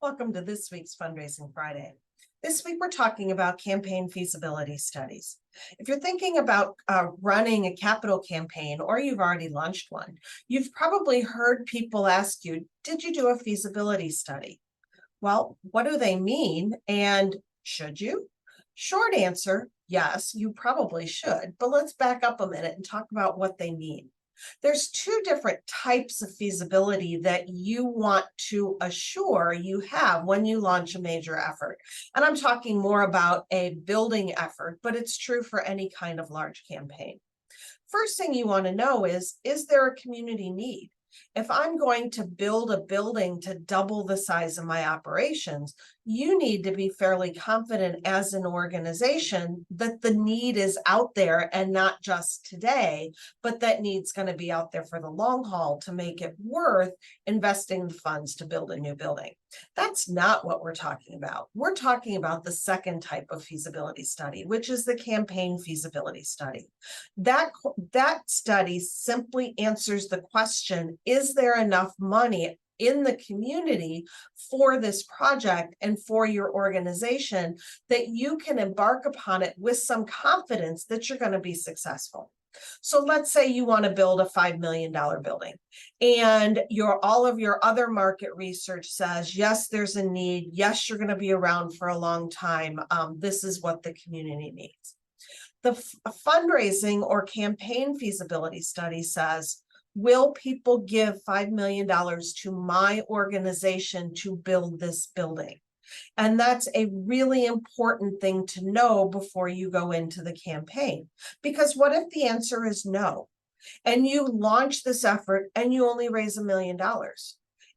Welcome to this week's Fundraising Friday. This week, we're talking about campaign feasibility studies. If you're thinking about running a capital campaign, or you've already launched one, you've probably heard people ask you, did you do a feasibility study? Well, what do they mean? And should you? Short answer, yes, you probably should. But let's back up a minute and talk about what they mean. There's two different types of feasibility that you want to assure you have when you launch a major effort. And I'm talking more about a building effort, but it's true for any kind of large campaign. First thing you want to know is there a community need? If I'm going to build a building to double the size of my operations, you need to be fairly confident as an organization that the need is out there and not just today, but that need's going to be out there for the long haul to make it worth investing the funds to build a new building. That's not what we're talking about. We're talking about the second type of feasibility study, which is the campaign feasibility study. That study simply answers the question, is there enough money in the community for this project and for your organization that you can embark upon it with some confidence that you're going to be successful? So let's say you want to build a $5 million building, and all of your other market research says, yes, there's a need. Yes, you're going to be around for a long time. This is what the community needs. The fundraising or campaign feasibility study says, will people give $5 million to my organization to build this building? And that's a really important thing to know before you go into the campaign. Because what if the answer is no? And you launch this effort and you only raise $1 million?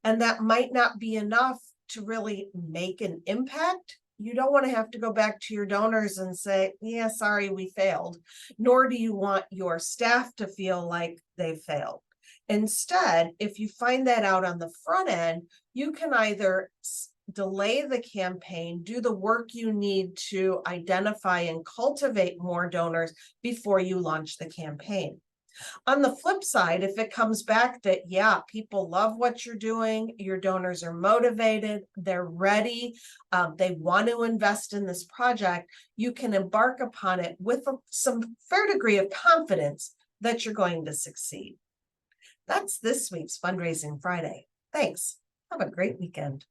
And that might not be enough to really make an impact. You don't want to have to go back to your donors and say, yeah, sorry, we failed. Nor do you want your staff to feel like they failed. Instead, if you find that out on the front end, you can either delay the campaign, do the work you need to identify and cultivate more donors before you launch the campaign. On the flip side, if it comes back that, yeah, people love what you're doing, your donors are motivated, they're ready, they want to invest in this project, you can embark upon it with some fair degree of confidence that you're going to succeed. That's this week's Fundraising Friday. Thanks. Have a great weekend.